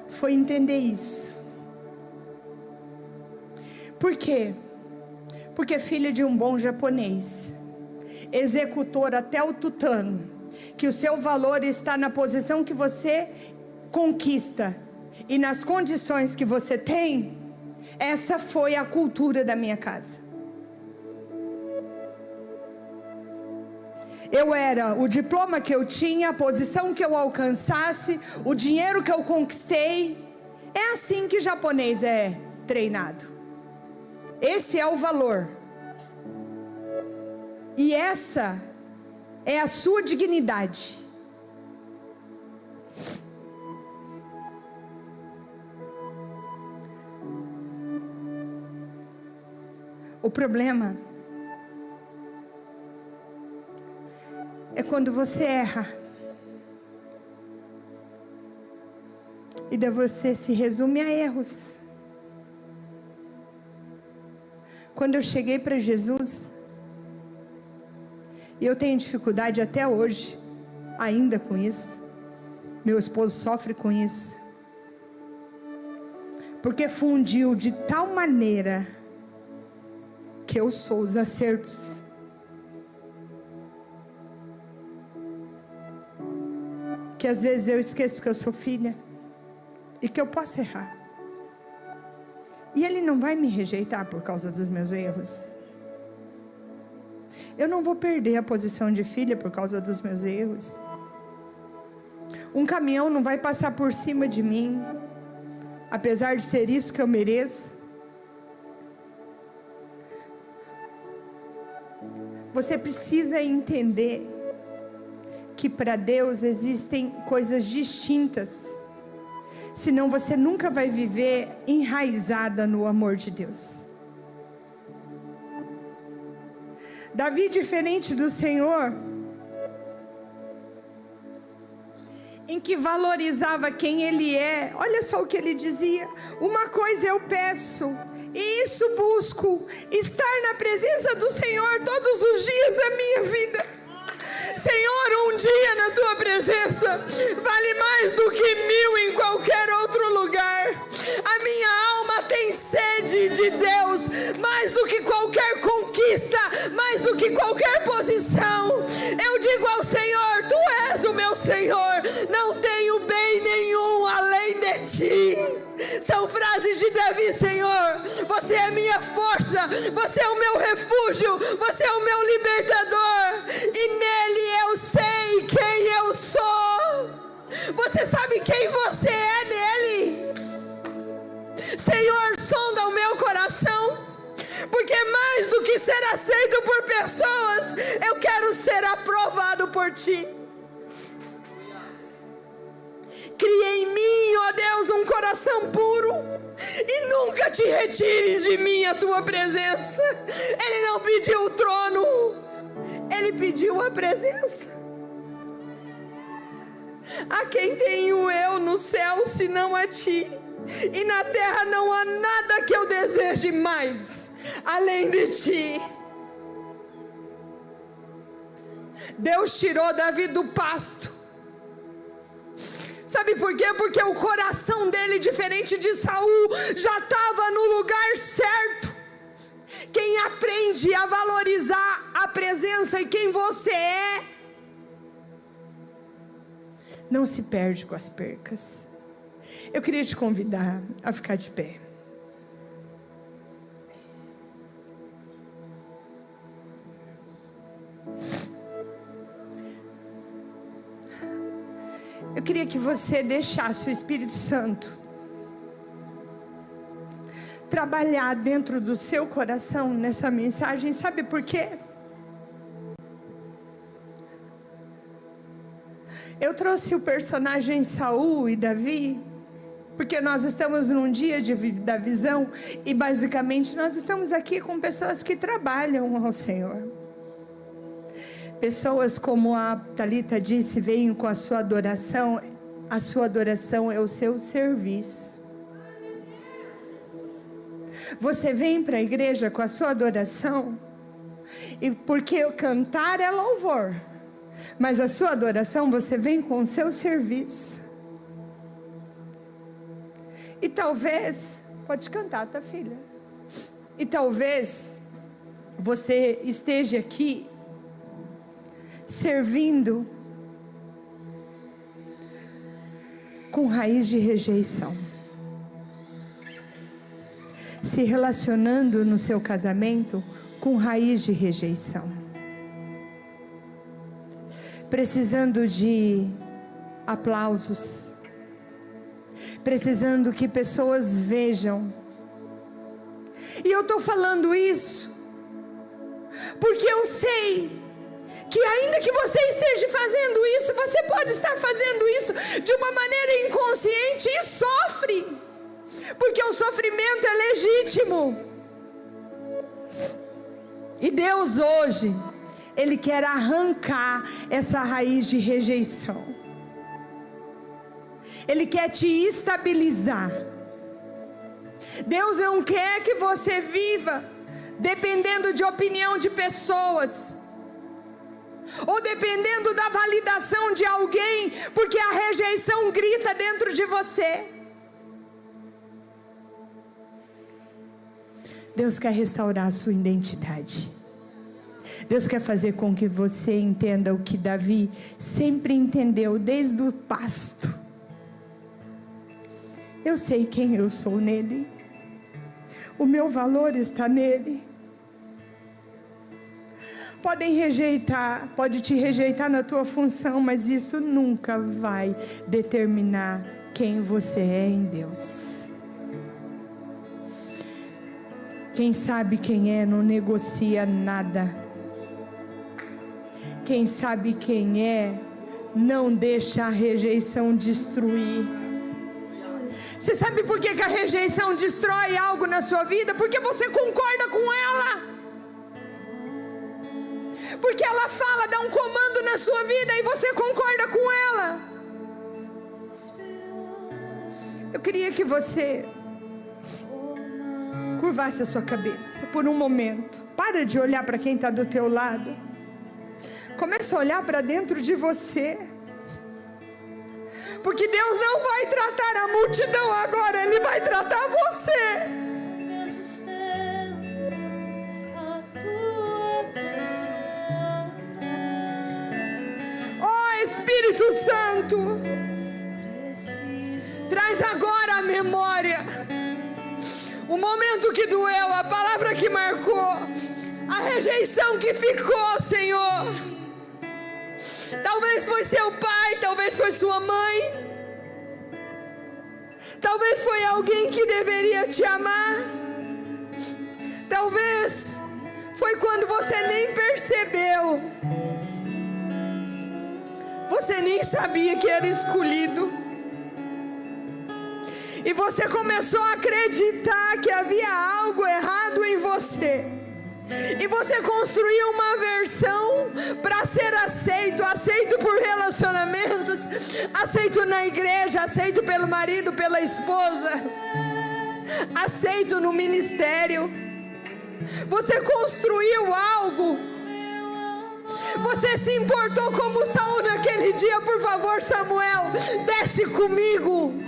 foi entender isso. Por quê? Porque filha de um bom japonês, executor até o tutano, que o seu valor está na posição que você conquista e nas condições que você tem. Essa foi a cultura da minha casa. Eu era o diploma que eu tinha, a posição que eu alcançasse, o dinheiro que eu conquistei. É assim que japonês é treinado. Esse é o valor. E essa é a sua dignidade. O problema é quando você erra e daí você se resume a erros. Quando eu cheguei para Jesus, e eu tenho dificuldade até hoje, ainda com isso, meu esposo sofre com isso, porque fundiu de tal maneira que eu sou os acertos. Que às vezes eu esqueço que eu sou filha e que eu posso errar. E Ele não vai me rejeitar por causa dos meus erros. Eu não vou perder a posição de filha por causa dos meus erros. Um caminhão não vai passar por cima de mim, apesar de ser isso que eu mereço. Você precisa entender que para Deus existem coisas distintas, senão você nunca vai viver enraizada no amor de Deus. Davi, diferente do Senhor, em que valorizava quem Ele é, olha só o que ele dizia: uma coisa eu peço, e isso busco, estar na presença do Senhor todos os dias da minha vida. Senhor, um dia na tua presença vale mais do que 1000 em qualquer outro lugar. A minha alma tem sede de Deus, mais do que qualquer conquista, mais do que qualquer posição. Eu digo ao Senhor: tu és o meu Senhor, não tenho bem nenhum além de ti. São frases de Davi. Senhor, você é minha força, você é o meu refúgio, você é o meu libertador, e nele eu sei quem eu sou. Você sabe quem você é nele? Senhor, sonda o meu coração, porque mais do que ser aceito por pessoas, eu quero ser aprovado por ti. Cria em mim, ó Deus, um coração puro, e nunca te retires de mim a tua presença. Ele não pediu o trono, ele pediu a presença. A quem tenho eu no céu senão a ti, e na terra não há nada que eu deseje mais além de ti. Deus tirou Davi do pasto. Sabe por quê? Porque o coração dele, diferente de Saul, já estava no lugar certo. Quem aprende a valorizar a presença e quem você é, não se perde com as percas. Eu queria te convidar a ficar de pé. Eu queria que você deixasse o Espírito Santo trabalhar dentro do seu coração nessa mensagem. Sabe por quê? Eu trouxe o personagem Saul e Davi porque nós estamos num dia da visão, e basicamente nós estamos aqui com pessoas que trabalham ao Senhor. Pessoas, como a Thalita disse, veem com a sua adoração é o seu serviço. Você vem para a igreja com a sua adoração, e porque cantar é louvor, mas a sua adoração você vem com o seu serviço. E talvez, pode cantar, tá, filha? E talvez você esteja aqui servindo com raiz de rejeição, se relacionando no seu casamento com raiz de rejeição, precisando de aplausos, precisando que pessoas vejam. E eu estou falando isso Porque eu sei que ainda que você esteja fazendo isso, você pode estar fazendo isso de uma maneira inconsciente e sofre, porque o sofrimento é legítimo. E Deus hoje, Ele quer arrancar essa raiz de rejeição. Ele quer te estabilizar. Deus não quer que você viva dependendo de opinião de pessoas, ou dependendo da validação de alguém, porque a rejeição grita dentro de você. Deus quer restaurar a sua identidade. Deus quer fazer com que você entenda o que Davi sempre entendeu desde o pasto. Eu sei quem eu sou nele. O meu valor está nele. Podem rejeitar, pode te rejeitar na tua função, mas isso nunca vai determinar quem você é em Deus. Quem sabe quem é não negocia nada. Quem sabe quem é não deixa a rejeição destruir. Você sabe por que a rejeição destrói algo na sua vida? Porque você concorda com ela. Porque ela fala, dá um comando na sua vida e você concorda com ela. Eu queria que você curvasse a sua cabeça por um momento. Para de olhar para quem está do teu lado. Começa a olhar para dentro de você. Porque Deus não vai tratar a multidão agora, Ele vai tratar você. Espírito Santo, traz agora a memória, o momento que doeu, a palavra que marcou, a rejeição que ficou, Senhor. Talvez foi seu pai, talvez foi sua mãe, talvez foi alguém que deveria te amar, talvez foi quando você nem percebeu. Você nem sabia que era escolhido. E você começou a acreditar que havia algo errado em você. E você construiu uma versão para ser aceito por relacionamentos, aceito na igreja, aceito pelo marido, pela esposa, aceito no ministério. Você construiu algo. Você se importou como Saul naquele dia. Por favor, Samuel, desce comigo.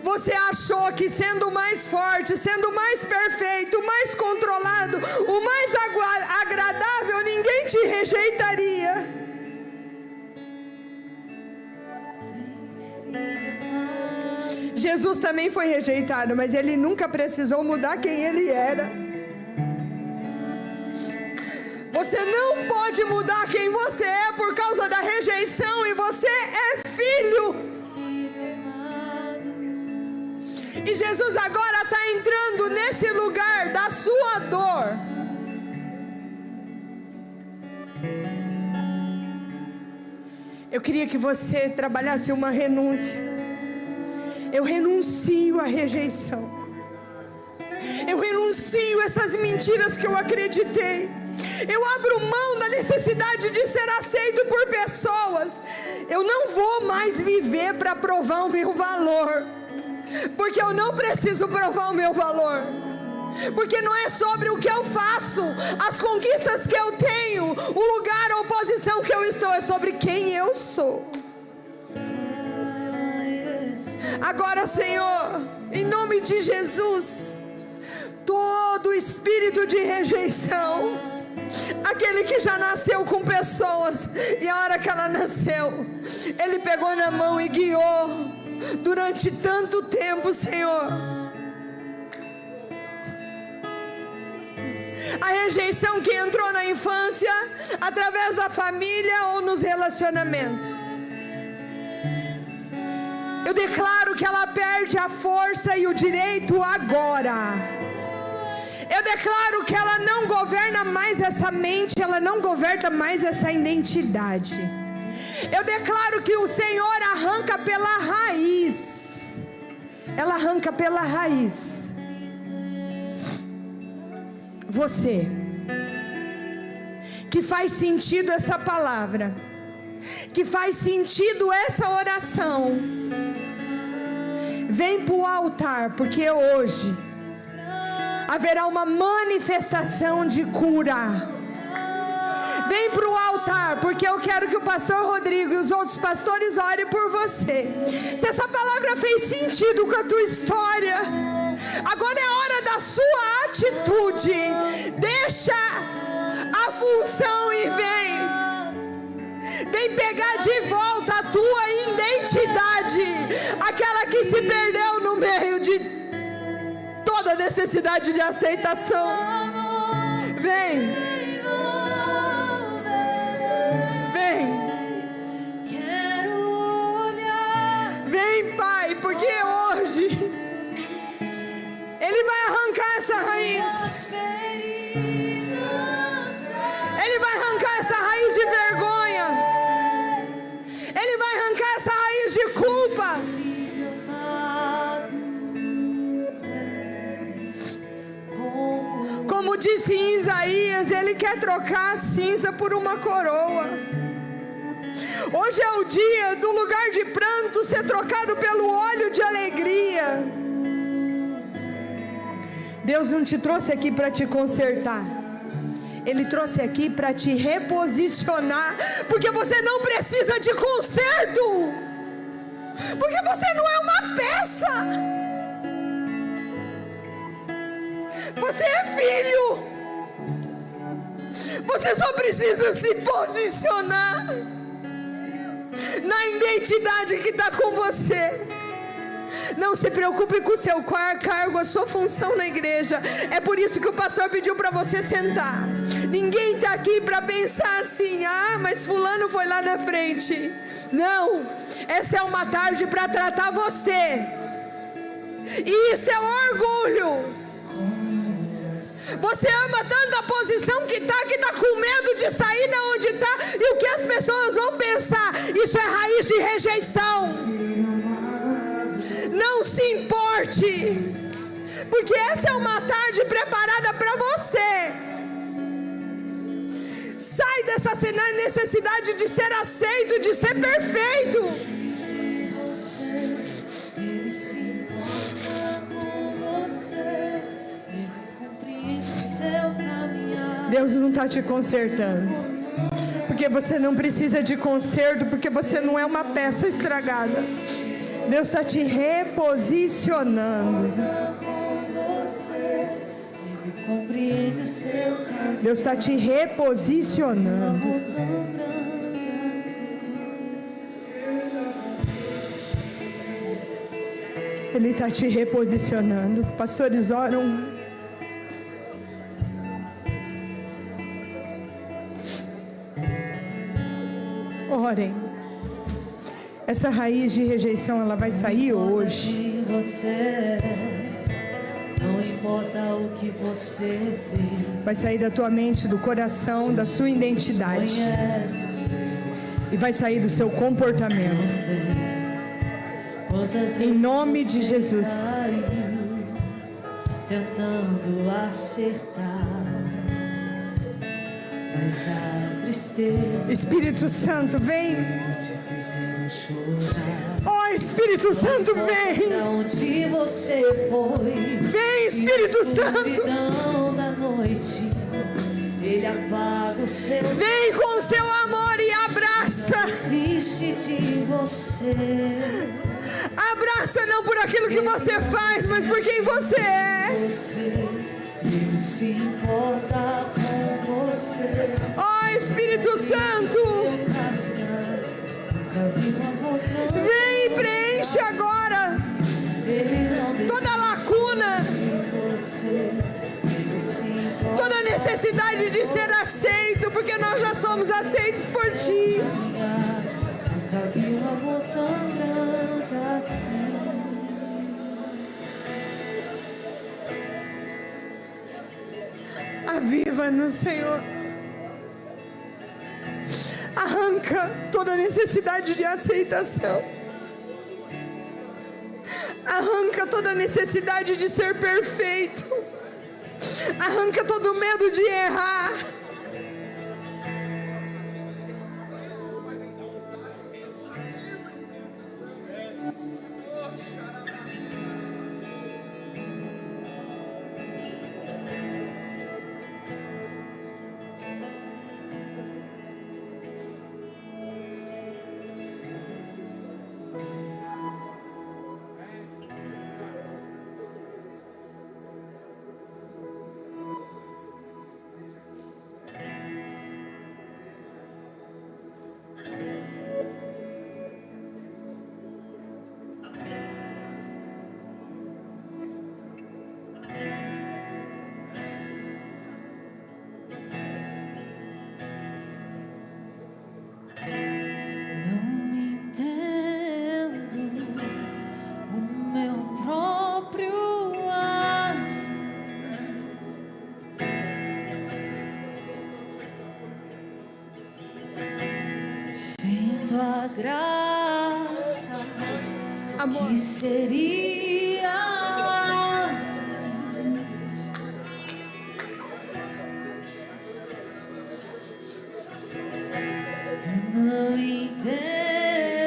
Você achou que sendo mais forte, sendo mais perfeito, mais controlado, o mais agradável, ninguém te rejeitaria. Jesus também foi rejeitado, mas Ele nunca precisou mudar quem Ele era. Você não pode mudar quem você é por causa da rejeição, e você é filho. E Jesus agora está entrando nesse lugar da sua dor. Eu queria que você trabalhasse uma renúncia. Eu renuncio à rejeição. Eu renuncio a essas mentiras que eu acreditei. Eu abro mão da necessidade de ser aceito por pessoas. Eu não vou mais viver para provar o meu valor, porque eu não preciso provar o meu valor. Porque não é sobre o que eu faço, as conquistas que eu tenho, o lugar ou posição que eu estou. É sobre quem eu sou. Agora, Senhor, em nome de Jesus, todo espírito de rejeição, aquele que já nasceu com pessoas, e a hora que ela nasceu, Ele pegou na mão e guiou durante tanto tempo, Senhor. A rejeição que entrou na infância, através da família ou nos relacionamentos, eu declaro que ela perde a força e o direito agora. Eu declaro que ela não governa mais essa mente, ela não governa mais essa identidade. Eu declaro que o Senhor arranca pela raiz. Ela arranca pela raiz. Você, que faz sentido essa palavra, que faz sentido essa oração, vem para o altar, porque hoje haverá uma manifestação de cura. Vem para o altar, porque eu quero que o pastor Rodrigo e os outros pastores orem por você. Se essa palavra fez sentido com a tua história, agora é hora da sua atitude. Deixa a função e vem pegar de volta a tua identidade, aquela que se perdeu no meio de toda necessidade de aceitação. Vem. Vem, Pai, porque hoje Ele vai arrancar essa raiz. Ele vai arrancar essa raiz de vergonha. Ele vai arrancar essa raiz de culpa. Como disse em Isaías, Ele quer trocar a cinza por uma coroa. Hoje é o dia do lugar de pranto ser trocado pelo óleo de alegria. Deus não te trouxe aqui para te consertar. Ele trouxe aqui para te reposicionar. Porque você não precisa de conserto. Porque você não é uma peça. Você é filho. Você só precisa se posicionar na identidade que está com você. Não se preocupe com o seu cargo, a sua função na igreja. É por isso que o pastor pediu para você sentar. Ninguém está aqui para pensar assim: ah, mas fulano foi lá na frente. Não, essa é uma tarde para tratar você. E isso é orgulho. Você ama tanto a posição que está com medo de sair de onde está. E o que as pessoas vão pensar? Isso é raiz de rejeição. Não se importe, porque essa é uma tarde preparada para você. Sai dessa necessidade de ser aceito, de ser perfeito. Deus não está te consertando, porque você não precisa de conserto, porque você não é uma peça estragada. Deus está te reposicionando. Deus está te reposicionando. Ele está te reposicionando. Pastores oram. Orem. Essa raiz de rejeição, ela vai sair hoje. Não importa o que você fez. Vai sair da tua mente, do coração, da sua identidade. E vai sair do seu comportamento. Em nome de Jesus. Tentando acertar, mas a tristeza. Espírito Santo, vem. Oh, Espírito Santo, vem. Onde você foi? Vem, Espírito Santo. Da noite, Ele apaga o seu. Vem com o seu amor e abraça. Existe de você. Abraça não por aquilo que você faz, mas por quem você é. Ele se importa com você. Oh, Espírito Santo, vem e preenche agora toda lacuna, toda necessidade de ser aceito, porque nós já somos aceitos por Ti. Nunca vi um amor tão grande assim. Aviva-nos, Senhor. Arranca toda necessidade de aceitação. Arranca toda necessidade de ser perfeito. Arranca todo medo de errar. Tua graça, amor, que seria eu não entendo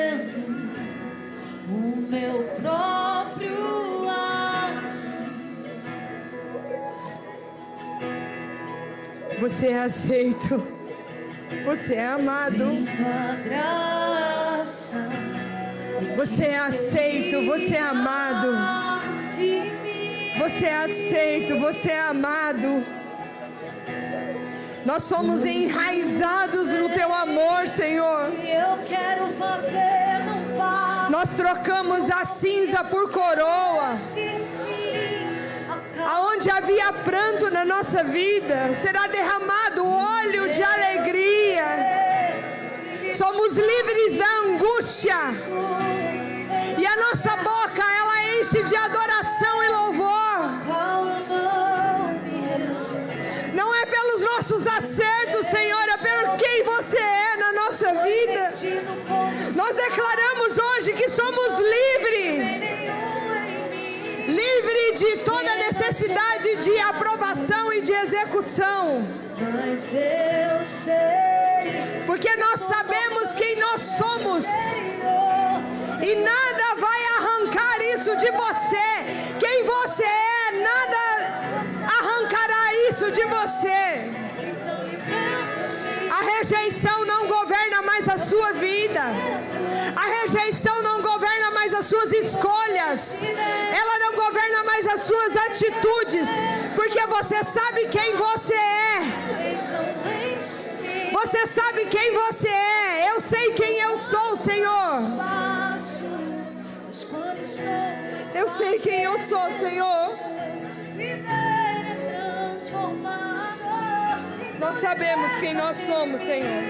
o meu próprio agir. você é aceito. Você é amado. Sem tua graça, você é aceito, você é amado. Você é aceito, você é amado. Nós somos enraizados no teu amor, Senhor. Eu quero fazer, não faço. Nós trocamos a cinza por coroa. Aonde havia pranto na nossa vida, será derramado óleo de alegria. Somos livres da angústia. E a nossa boca, ela enche de adoração e louvor. Não é pelos nossos acertos, Senhor, é pelo quem você é na nossa vida. Nós declaramos hoje que somos livres. Livre de toda necessidade de aprovação e de execução. Mas eu sei, porque nós sabemos quem nós somos. E nada vai arrancar isso de você. Quem você é, nada arrancará isso de você. A rejeição não governa mais a sua vida. A rejeição não governa mais as suas escolhas. Ela não governa mais as suas atitudes. Porque você sabe quem você é. Você sabe quem você é. Eu sei quem eu sou, Senhor. Eu sei quem eu sou, Senhor. Nós sabemos quem nós somos, Senhor.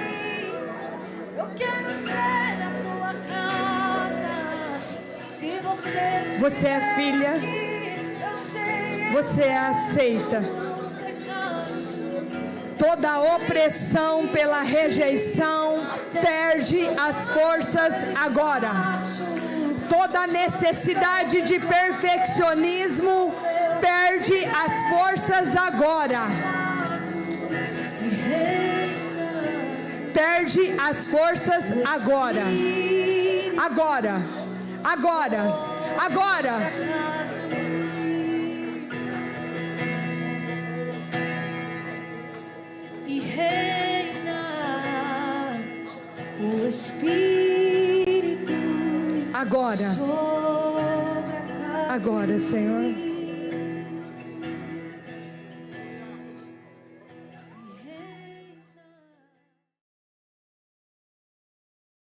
Eu quero ser a tua casa. Se você é filha. Você é aceita. Toda opressão pela rejeição perde as forças agora. Toda necessidade de perfeccionismo perde as forças agora. Perde as forças agora. Agora. Agora. Agora. E reina o Espírito. Agora. Agora, Senhor.